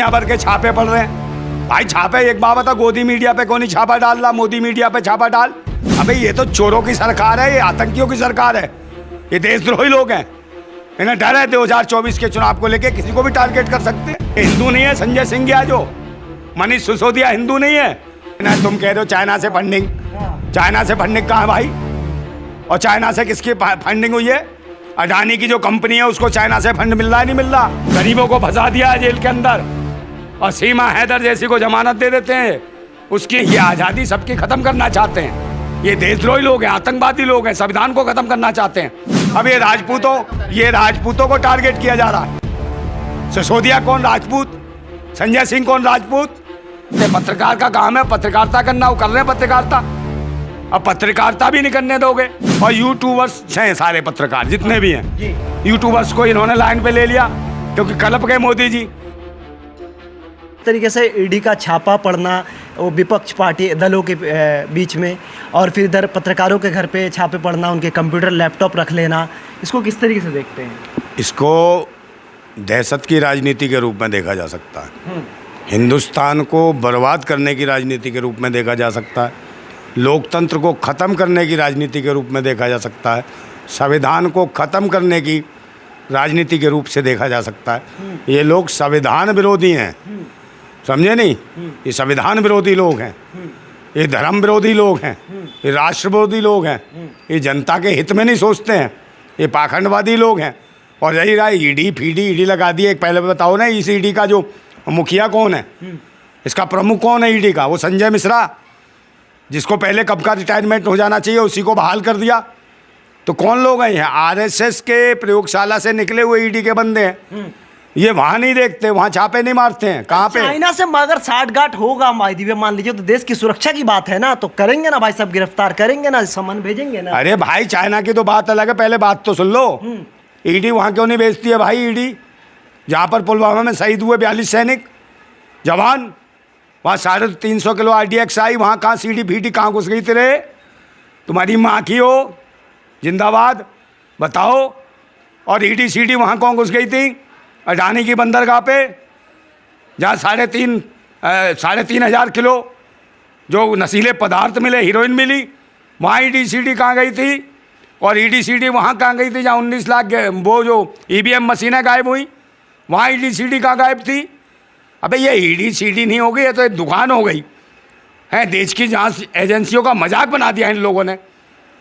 दुनिया भर के छापे पड़ रहे हैं। भाई छापे, एक बात बता, गोदी मीडिया पे कौन ही छापा डाल रहा? मोदी मीडिया पे छापा डाल। अबे ये तो चोरों की सरकार है, ये आतंकियों की सरकार है, ये देशद्रोही लोग हैं। इन्हें डर है 2024 के चुनाव को लेके, किसी को भी टारगेट कर सकते हैं। हिंदू नहीं है संजय सिंह, जो मनीष सिसोदिया हिंदू नहीं है। तुम कह रहे हो चाइना से फंडिंग, चाइना से फंडिंग कहाँ भाई? और चाइना से किसकी फंडिंग हुई है? अडानी की जो कंपनी है उसको चाइना से फंड मिल रहा है, नहीं मिल रहा? गरीबों को फंसा दिया है जेल के अंदर, और सीमा हैदर जैसी को जमानत दे देते हैं। उसकी ये आज़ादी सबकी खत्म करना चाहते हैं। ये देशद्रोही लोग हैं, आतंकवादी लोग हैं, संविधान को खत्म करना चाहते हैं। अब ये राजपूतों को टारगेट किया जा रहा है। सिसोदिया कौन राजपूत? संजय सिंह कौन राजपूत? पत्रकार का काम है पत्रकारिता करना, वो कर रहे हैं पत्रकारिता। अब पत्रकारिता भी नहीं करने दोगे। और यूट्यूबर्स हैं सारे पत्रकार जितने भी हैं, यूट्यूबर्स को इन्होंने लाइन पे ले लिया क्योंकि कलप गए मोदी जी। तरीके से ईडी का छापा पड़ना, वो विपक्ष पार्टी दलों के बीच में, और फिर इधर पत्रकारों के घर पे छापे पड़ना, उनके कंप्यूटर लैपटॉप रख लेना, इसको किस तरीके से देखते हैं? इसको दहशत की राजनीति के रूप में देखा जा सकता है, हिंदुस्तान को बर्बाद करने की राजनीति के रूप में देखा जा सकता है, लोकतंत्र को ख़त्म करने की राजनीति के रूप में देखा जा सकता है, संविधान को ख़त्म करने की राजनीति के रूप से देखा जा सकता है। ये लोग संविधान विरोधी हैं, समझे नहीं? ये संविधान विरोधी लोग हैं, ये धर्म विरोधी लोग हैं, ये राष्ट्र विरोधी लोग हैं, ये जनता के हित में नहीं सोचते हैं, ये पाखंडवादी लोग हैं। और यही रहा ईडी लगा दिए। पहले बताओ ना, इस ईडी का जो मुखिया कौन है, इसका प्रमुख कौन है ईडी का? वो संजय मिश्रा, जिसको पहले कब का रिटायरमेंट हो जाना चाहिए, उसी को बहाल कर दिया। तो कौन लोग हैं? आरएसएस के प्रयोगशाला से निकले हुए ईडी के बंदे हैं। ये वहाँ नहीं देखते, वहाँ छापे नहीं मारते हैं। कहाँ पे? चाइना से अगर साठगांठ होगा मान लीजिए, तो देश की सुरक्षा की बात है ना, तो करेंगे ना भाई, सब गिरफ्तार करेंगे ना, सामान भेजेंगे ना। अरे भाई चाइना की तो बात अलग है, पहले बात तो सुन लो। ईडी वहाँ क्यों नहीं भेजती है भाई? ईडी जहाँ पर पुलवामा में शहीद हुए 42 सैनिक जवान, वहाँ 350 किलो RDX आई, वहाँ कहाँ CD कहाँ घुस गई तेरे? तुम्हारी माँ की हो जिंदाबाद, बताओ। और ED वहाँ कौन घुस गई थी? अडानी की बंदरगाह पे, जहाँ 3,500 किलो जो नशीले पदार्थ मिले, हीरोइन मिली, वहाँ ED कहाँ गई थी? और ED वहाँ कहाँ गई थी जहाँ 19 लाख वो जो EVM मशीनें गायब हुई, वहाँ ED कहाँ गायब थी? अबे ये ED नहीं हो गई, ये तो एक दुकान हो गई है। देश की जांच एजेंसियों का मजाक बना दिया इन लोगों ने,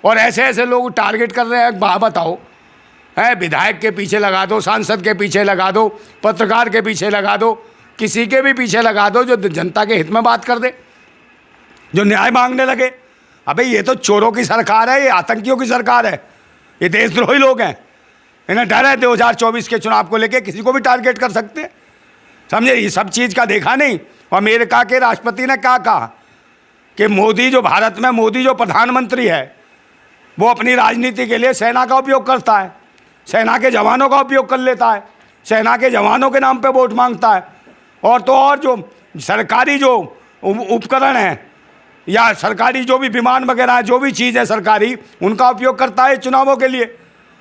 और ऐसे ऐसे लोग टारगेट कर रहे हैं। बताओ, है विधायक के पीछे लगा दो, सांसद के पीछे लगा दो, पत्रकार के पीछे लगा दो, किसी के भी पीछे लगा दो जो जनता के हित में बात कर दे, जो न्याय मांगने लगे। अबे ये तो चोरों की सरकार है, ये आतंकियों की सरकार है, ये देशद्रोही लोग हैं। इन्हें डर है 2024 के चुनाव को लेके, किसी को भी टारगेट कर सकते हैं, समझे? ये सब चीज़ का देखा नहीं। और अमेरिका के राष्ट्रपति ने क्या कहा कि मोदी जो भारत में, मोदी जो प्रधानमंत्री है, वो अपनी राजनीति के लिए सेना का उपयोग करता है, सेना के जवानों का उपयोग कर लेता है, सेना के जवानों के नाम पे वोट मांगता है। और तो और जो सरकारी जो उपकरण हैं या सरकारी जो भी विमान वगैरह है, जो भी चीज़ है सरकारी, उनका उपयोग करता है चुनावों के लिए,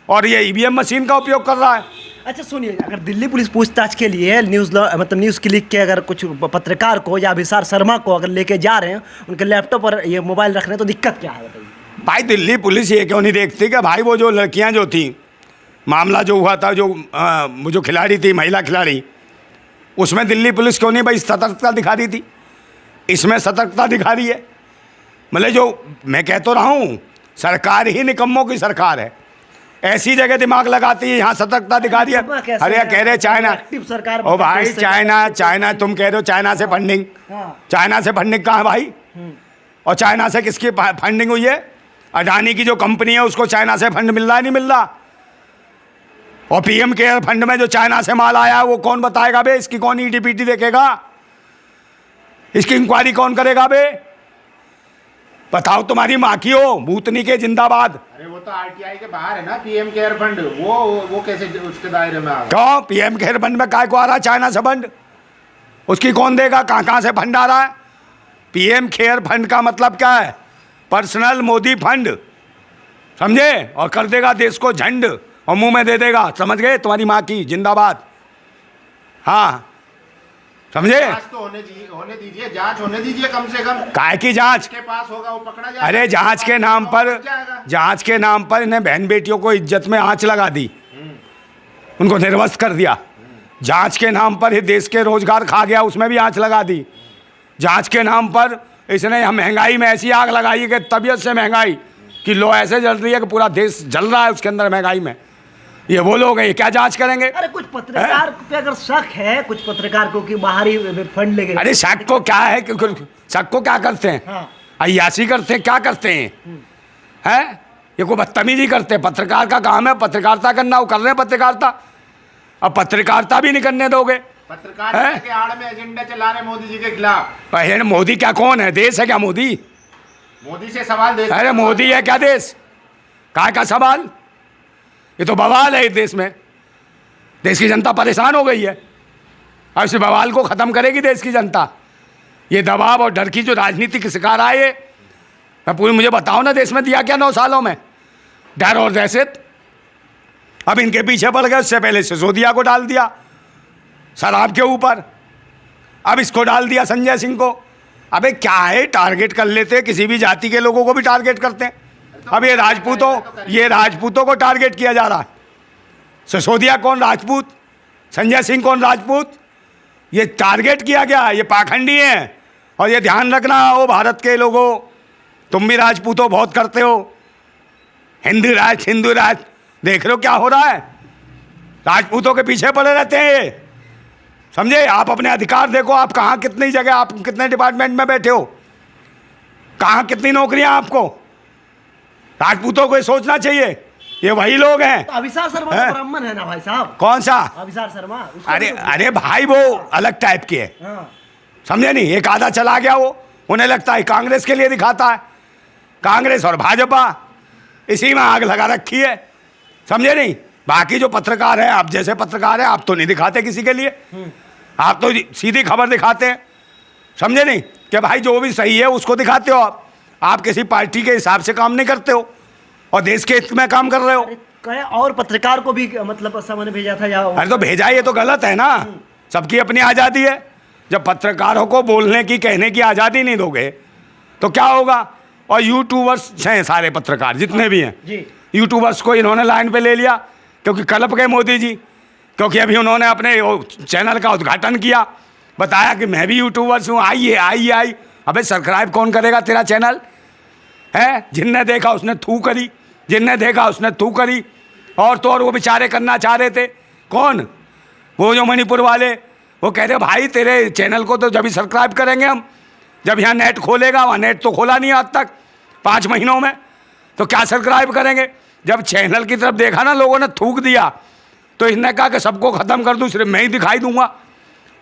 और ये EVM मशीन का उपयोग कर रहा है। अच्छा सुनिए, अगर दिल्ली पुलिस पूछताछ के लिए न्यूज़ क्लिक के अगर कुछ पत्रकार को या अभिसार शर्मा को अगर लेके जा रहे हैं, उनके लैपटॉप और ये मोबाइल रख रहे हैं, तो दिक्कत क्या है बताइए? भाई दिल्ली पुलिस ये क्यों नहीं देखती कि भाई वो जो लड़कियां जो थी, मामला जो हुआ था, जो खिलाड़ी थी, महिला खिलाड़ी, उसमें दिल्ली पुलिस क्यों नहीं भाई सतर्कता दिखा रही थी? इसमें सतर्कता दिखा रही है। मतलब जो मैं कह तो रहा हूँ, सरकार ही निकम्मों की सरकार है, ऐसी जगह दिमाग लगाती है, यहाँ सतर्कता दिखा रही है। अरे कह रहे चाइना, ओ भाई चाइना तुम कह रहे हो चाइना से फंडिंग, चाइना से फंडिंग कहाँ भाई? और चाइना से किसकी फंडिंग हुई है? अडानी की जो कंपनी है उसको चाइना से फंड मिल रहा है, नहीं मिल रहा? और PM केयर फंड में जो चाइना से माल आया है वो कौन बताएगा बे? इसकी कौन ED देखेगा? इसकी इंक्वायरी कौन करेगा बे? बताओ, तुम्हारी माँ की हो भूतनी के जिंदाबाद। अरे वो तो RTI के बाहर है ना, PM केयर फंड, वो कैसे उसके दायरे में आ गया? क्यों PM केयर फंड में काय को आ रहा है चाइना से फंड? उसकी कौन देगा? कहाँ से फंड आ रहा है? PM केयर फंड का मतलब क्या है? पर्सनल मोदी फंड, समझे? और कर देगा देश को झंड और मुंह में दे देगा, समझ गए? तुम्हारी माँ की जिंदाबाद। हाँ समझे? जांच तो होने दीजिए, जांच होने दीजिए कम से कम। काय की जांच? के पास होगा वो पकड़ा जाएगा। अरे जांच के नाम पर इन्हें बहन बेटियों को इज्जत में आंच लगा दी, उनको निर्वस्त कर दिया। जांच के नाम पर ये देश के रोजगार खा गया, उसमें भी आंच लगा दी। जांच के नाम पर इसने यहाँ महंगाई में ऐसी आग लगाई कि तबीयत से महंगाई कि लो ऐसे जल रही है कि पूरा देश जल रहा है उसके अंदर महंगाई में। ये वो लोग हैं, ये क्या जांच करेंगे? अरे कुछ पत्रकार पे अगर शक है, कुछ पत्रकार को कि बाहरी फंड लेके, अरे शक को क्या है? शक को क्या करते हैं? हाँ। अय्यासी करते हैं, क्या करते हैं? हैं? ये कोई बदतमीजी करते हैं। पत्रकार का काम है पत्रकारिता करना, वो कर रहे हैं पत्रकारिता। अब पत्रकारिता भी नहीं करने दोगे? पत्रकार के आड़ में एजेंडा चला रहे मोदी जी के खिलाफ। मोदी क्या कौन है? देश है क्या मोदी? मोदी से सवाल दे। अरे मोदी है क्या देश? काय का सवाल? ये तो बवाल है इस देश में। देश की जनता परेशान हो गई है, और इस बवाल को ख़त्म करेगी देश की जनता। ये दबाव और डर की जो राजनीति के शिकार आए, मैं पूरी मुझे बताओ ना, देश में दिया क्या 9 सालों में? डर और दहशत। अब इनके पीछे पड़ गए। उससे पहले सिसोदिया को डाल दिया शराब के ऊपर, अब इसको डाल दिया संजय सिंह को। अबे क्या है, टारगेट कर लेते हैं, किसी भी जाति के लोगों को भी टारगेट करते हैं। अब ये राजपूतों को टारगेट किया जा रहा है। सिसोदिया कौन राजपूत? संजय सिंह कौन राजपूत? ये टारगेट किया गया, ये पाखंडी हैं। और ये ध्यान रखना हो भारत के लोगों, तुम भी राजपूतों बहुत करते हो, हिंदू राज देख लो क्या हो रहा है। राजपूतों के पीछे पड़े रहते हैं ये, समझे? आप अपने अधिकार देखो, आप कहाँ कितनी जगह, आप कितने डिपार्टमेंट में बैठे हो, कहाँ कितनी नौकरियां आपको। राजपूतों को ये सोचना चाहिए, ये वही लोग हैं। तो अभिसार शर्मा तो ब्राह्मण है ना भाई साहब? कौन सा अभिसार शर्मा? अरे भाई वो अलग टाइप के है, हाँ। समझे नहीं? एक आधा चला गया वो, उन्हें लगता है कांग्रेस के लिए दिखाता है। कांग्रेस और भाजपा इसी में आग लगा रखी है, समझे नहीं? बाकी जो पत्रकार है, आप जैसे पत्रकार हैं, आप तो नहीं दिखाते किसी के लिए, आप तो सीधी खबर दिखाते हैं, समझे नहीं? कि भाई जो भी सही है उसको दिखाते हो आप किसी पार्टी के हिसाब से काम नहीं करते हो और देश के हित में काम कर रहे हो। कहे और पत्रकार को भी मतलब सामने भेजा था या? अरे तो भेजा, ये तो गलत है ना। सबकी अपनी आज़ादी है। जब पत्रकारों को बोलने की, कहने की आज़ादी नहीं दोगे तो क्या होगा? और यूट्यूबर्स हैं सारे पत्रकार जितने भी हैं जी, यूट्यूबर्स को इन्होंने लाइन पे ले लिया, क्योंकि कलप गए मोदी जी। क्योंकि अभी उन्होंने अपने चैनल का उद्घाटन किया, बताया कि मैं भी यूट्यूबर्स हूँ, आई। अबे सब्सक्राइब कौन करेगा तेरा चैनल है? जिनने देखा उसने थू करी, जिनने देखा उसने थू करी। और तो और वो बेचारे करना चाह रहे थे, कौन? वो जो मणिपुर वाले, वो कह रहे भाई तेरे चैनल को तो जब ही सब्सक्राइब करेंगे हम, जब यहाँ नेट खोलेगा। वहाँ नेट तो खोला नहीं आज तक 5 महीनों में, तो क्या सब्सक्राइब करेंगे? जब चैनल की तरफ देखा ना लोगों ने थूक दिया, तो इसने कहा कि सबको ख़त्म कर दूँ, सिर्फ मैं ही दिखाई दूंगा।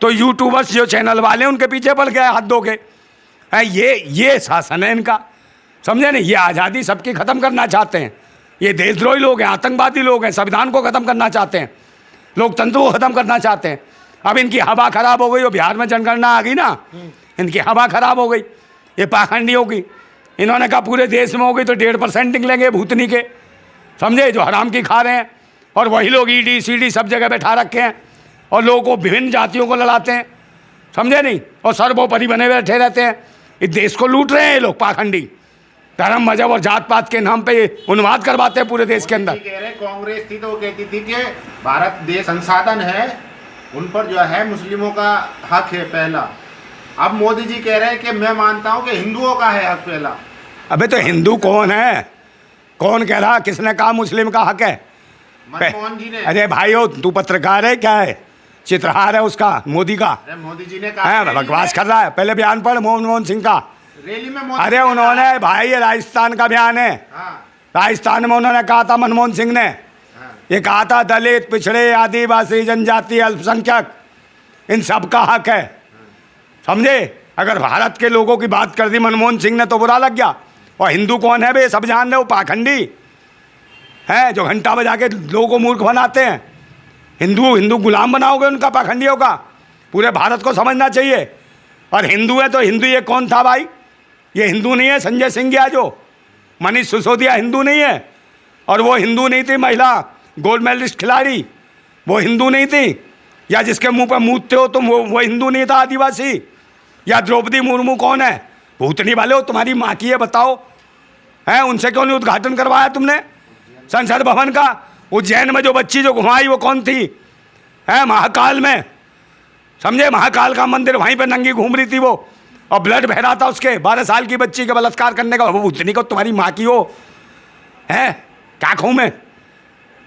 तो यूट्यूबर्स जो चैनल वाले उनके पीछे पड़ गए हाथ धो के। ये शासन है इनका, समझे नहीं? ये आज़ादी सबकी ख़त्म करना चाहते हैं। ये देशद्रोही लोग हैं, आतंकवादी लोग हैं, संविधान को ख़त्म करना चाहते हैं, लोकतंत्र को ख़त्म करना चाहते हैं। अब इनकी हवा ख़राब हो गई, और बिहार में जनगणना आ गई ना, इनकी हवा ख़राब हो गई ये पाखंडियों की। इन्होंने कहा पूरे देश में हो गई तो 1.5% निकलेंगे भूतनी के, समझे? जो हराम की खा रहे हैं। और वही लोग ईडी सीडी सब जगह बैठा रखे हैं और लोगों को, विभिन्न जातियों को लड़ाते हैं, समझे नहीं? और सर्वोपरि बने बैठे रहते हैं। इस देश को लूट रहे हैं ये लोग पाखंडी, धर्म मजहब और जात पात के नाम पे उन्माद करवाते हैं पूरे देश के अंदर। कह रहे कांग्रेस थी तो वो कहती थी कि भारत देश संसाधन है, उन पर जो है मुस्लिमों का हक है पहला। अब मोदी जी कह रहे हैं कि मैं मानता हूं कि हिंदुओं का है हक पहला। अबे तो हिंदू कौन है? कौन कह रहा? किसने कहा मुस्लिम का हक है? मनमोहन जी ने। अरे भाइयों, तू पत्रकार है क्या है? चित्रहार है उसका, मोदी का। अरे मोदी जी ने कहा बकवास कर रहा है। पहले बयान पढ़ मनमोहन सिंह का रैली में। मोदी अरे उन्होंने, भाई ये राजस्थान का बयान है। राजस्थान में उन्होंने कहा था, मनमोहन सिंह ने ये कहा था, दलित, पिछड़े, आदिवासी, जनजाति, अल्पसंख्यक, इन सब का हक है, समझे? अगर भारत के लोगों की बात कर दी मनमोहन सिंह ने तो बुरा लग गया। और हिंदू कौन है बे? सब जान रहे हो, पाखंडी हैं जो घंटा बजा के लोगों को मूर्ख बनाते हैं। हिंदू गुलाम बनाओगे उनका, पाखंडियों का? पूरे भारत को समझना चाहिए। और हिंदू है तो हिंदू ये कौन था भाई? ये हिंदू नहीं है। संजय सिंह गया जो, मनीष सिसोदिया हिंदू नहीं है। और वो हिंदू नहीं थी महिला गोल्ड मेडलिस्ट खिलाड़ी, वो हिंदू नहीं थी। या जिसके मुंह पर मूतते हो तुम, वो हिंदू नहीं था, आदिवासी? या द्रौपदी मुर्मू कौन है? भूतनी वाले हो, तुम्हारी माँ की है, बताओ। हैं, उनसे क्यों नहीं उद्घाटन करवाया तुमने संसद भवन का? उज्जैन में जो बच्ची जो घुमाई वो कौन थी? है महाकाल में, समझे, महाकाल का मंदिर, वहीं पे नंगी घूम रही थी वो, और ब्लड बह रहा था उसके, 12 साल की बच्ची के बलात्कार करने का। वो उतनी को तुम्हारी माँ की हो, है क्या खूम है?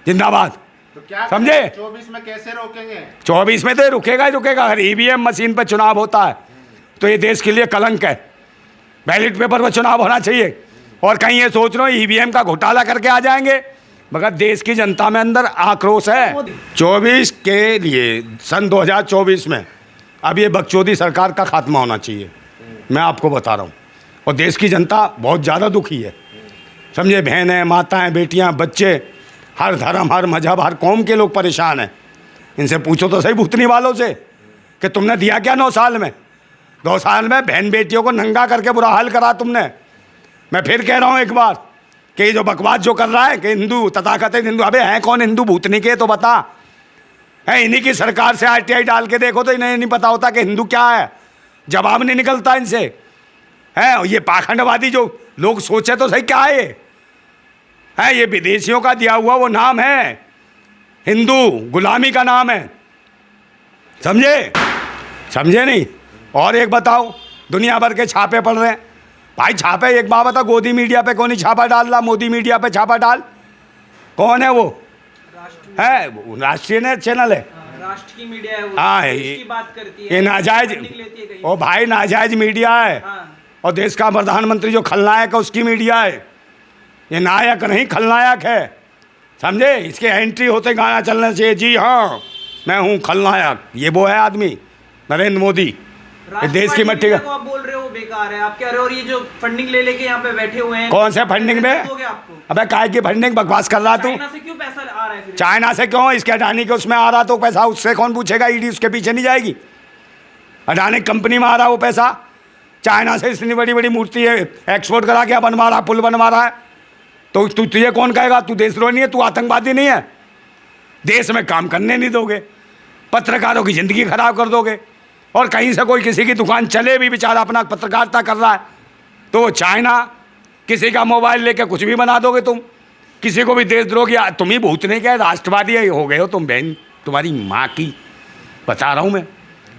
जिंदाबाद। तो क्या समझे? 24 में कैसे रोकेंगे? 24 में तो रुकेगा ही रुकेगा। अगर ईवीएम मशीन पर चुनाव होता है तो ये देश के लिए कलंक है। बैलेट पेपर पर चुनाव होना चाहिए। और कहीं ये सोच रहे हो ईवीएम का घोटाला करके आ जाएंगे, मगर देश की जनता में अंदर आक्रोश है। 24 के लिए, सन 2024 में अब ये बकचोदी सरकार का खात्मा होना चाहिए, मैं आपको बता रहा हूँ। और देश की जनता बहुत ज़्यादा दुखी है, समझे, बहनें, माताएं, बेटियां, बच्चे, हर धर्म, हर मजहब, हर कौम के लोग परेशान हैं। इनसे पूछो तो सही भूतनी वालों से कि तुमने दिया क्या 9 साल में? 2 साल में बहन बेटियों को नंगा करके बुरा हाल करा तुमने। मैं फिर कह रहा हूँ एक बार कि ये जो बकवास जो कर रहा है कि हिंदू, तथाकथित हिंदू, अबे हैं कौन हिंदू भूतनी के? तो बता। है इन्हीं की सरकार से RTI डाल के देखो तो इन्हें नहीं पता होता कि हिंदू क्या है। जवाब नहीं निकलता इनसे। है ये पाखंडवादी जो लोग सोचे तो सही क्या है ये विदेशियों का दिया हुआ वो नाम है हिंदू, गुलामी का नाम है, समझे? समझे नहीं? और एक बताओ, दुनिया भर के छापे पड़ रहे हैं भाई। छापे एक बात बता, गोदी मीडिया पे कौन ही छापा डाल रहा? मोदी मीडिया पे छापा डाल, कौन है वो? है राष्ट्रीय चैनल है, राष्ट्र की मीडिया है वो, हाँ, देश की बात करती है, ये नाजायज, ओ भाई नाजायज मीडिया है। हाँ। और देश का प्रधानमंत्री जो खलनायक है उसकी मीडिया है। ये नायक नहीं खलनायक है, समझे? इसके एंट्री होते गाना चलना चाहिए, जी हाँ मैं हूँ खलनायक। ये वो है आदमी नरेंद्र मोदी, ये देश की मट्टी का। आप बोल रहे हो बेकार है, आप कह रहे हो, और ये जो फंडिंग ले लेके यहाँ पे बैठे हुए हैं, कौन से फंडिंग में? आपको अबे काय की फंडिंग? बकवास कर रहा तू। चाइना से क्यों पैसा आ रहा है फिर? चाइना से क्यों? इसके अडानी के उसमें आ रहा तो पैसा, उससे कौन पूछेगा? ईडी उसके पीछे नहीं जाएगी? अडानी कंपनी में आ रहा वो पैसा। चाइना से इतनी बड़ी बड़ी मूर्ति है एक्सपोर्ट करा के बनवा रहा, पुल बनवा रहा है। तो तुझे कौन कहेगा तू देशद्रोही है, तू आतंकवादी नहीं है? देश में काम करने नहीं दोगे, पत्रकारों की ज़िंदगी खराब कर दोगे। और कहीं से कोई किसी की दुकान चले भी, बेचारा अपना पत्रकारिता कर रहा है, तो वो चाइना किसी का मोबाइल लेके कुछ भी बना दोगे तुम, किसी को भी देशद्रोही। तुम ही भूतने क्या राष्ट्रवादी हो गए हो तुम, बहन तुम्हारी माँ की। बता रहा हूँ मैं,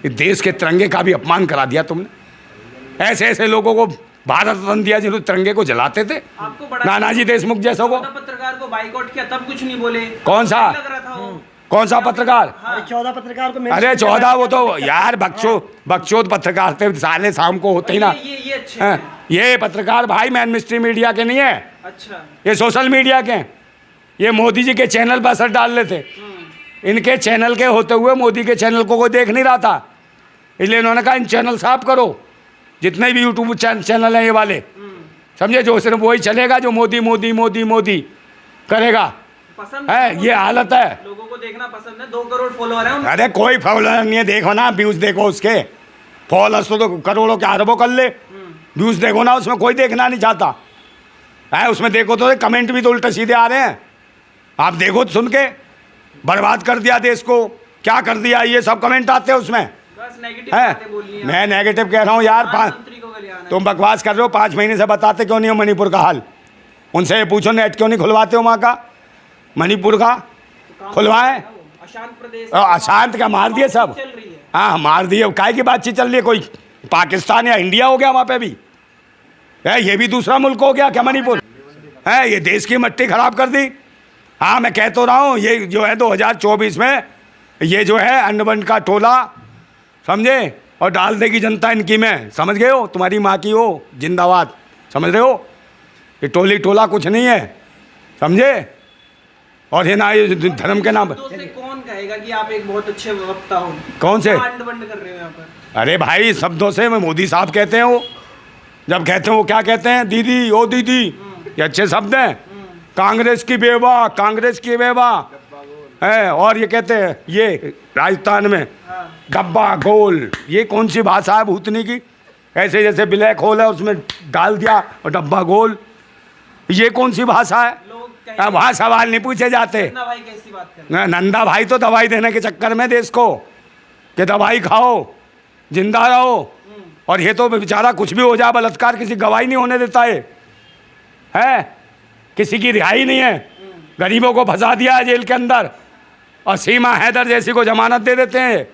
देश के तिरंगे का भी अपमान करा दिया तुमने। ऐसे ऐसे लोगों को भारत रत्न दिया जिन्होंने तिरंगे को जलाते थे, आपको बड़ा नानाजी देशमुख जैसों को। पत्रकार को बाइकआउट किया तब कुछ नहीं बोले। कौन सा? लग रहा था वो। कौन सा पत्रकार? अरे 14 पत्रकार को अरे 14 वो तो यार बकचोद पत्रकार थे, साले शाम को होते ही ना। ये अच्छे हैं, हैं। ये पत्रकार भाई मैन मिस्ट्री मीडिया के नहीं है, अच्छा, ये सोशल मीडिया के हैं। ये मोदी जी के चैनल पर असर डाल रहे थे। इनके चैनल के होते हुए मोदी के चैनल को कोई देख नहीं रहा था, इसलिए इन्होंने कहा इन चैनल साफ करो, जितने भी यूट्यूब चैनल हैं ये वाले, समझे? जो सिर्फ वही चलेगा जो मोदी मोदी मोदी मोदी करेगा। पसंद है ये हालत है। लोगों को देखना पसंद है। 2 करोड़ फॉलोअर हैं। अरे कोई फॉलोअर नहीं है, देखो ना व्यूज देखो उसके। फॉलोअर्स तो करोड़ों के अरबों कर ले, व्यूज देखो ना, उसमें कोई देखना नहीं चाहता है। उसमें देखो तो कमेंट भी तो उल्टे सीधे आ रहे हैं। आप देखो तो सुन के, बर्बाद कर दिया देश को, क्या कर दिया, ये सब कमेंट आते हैं उसमें। बस नेगेटिव है बातें बोलनी है। मैं नेगेटिव कह रहा हूँ यार। प्रधानमंत्री को कल्याण है। तुम बकवास कर रहे हो, 5 महीने से बताते क्यों नहीं हो मणिपुर का हाल? उनसे ये पूछो नेट क्यों नहीं खुलवाते हो वहाँ का, मणिपुर का खुलवाएं। अशांत प्रदेश, अशांत का मार दिए सब। चल रही है। हाँ मार दिए, काय की बातचीत चल रही है? कोई पाकिस्तान या इंडिया हो गया वहाँ पे भी? है ये भी दूसरा मुल्क हो गया क्या मणिपुर? है ये देश की मट्टी खराब कर दी। हाँ मैं कह तो रहा हूँ, ये जो है 2024 में ये जो है अन्नबंट का टोला, समझे? और डाल देगी जनता इनकी में, समझ गए हो? तुम्हारी माँ की हो, जिंदाबाद, समझ रहे हो? ये टोली टोला कुछ नहीं है, समझे? और ये ना ये धर्म के नाम तो से कौन कहेगा कि आप एक बहुत अच्छे वक्ता हो? कौन से? अंड बंड कर रहे हो यहाँ पर। अरे भाई शब्दों से मैं मोदी साहब कहते हैं, वो जब कहते हैं वो क्या कहते हैं? दीदी ओ दीदी, ये अच्छे शब्द हैं। कांग्रेस की बेवा, कांग्रेस की बेवा है। और ये कहते हैं ये राजस्थान में गब्बा गोल, ये कौन सी भाषा है भूतनी की? ऐसे जैसे ब्लैक होल है उसमें डाल दिया और डब्बा गोल, ये कौन सी भाषा है? लोग कहीं वहाँ सवाल नहीं पूछे जाते। ना भाई कैसी बात कर रहे नंदा भाई तो दवाई देने के चक्कर में देश को कि दवाई खाओ जिंदा रहो, और ये तो बेचारा कुछ भी हो जाए बलात्कार किसी गवाही नहीं होने देता है किसी की रिहाई नहीं है, गरीबों को फंसा दिया है जेल के अंदर, और सीमा हैदर जैसी को जमानत दे देते हैं।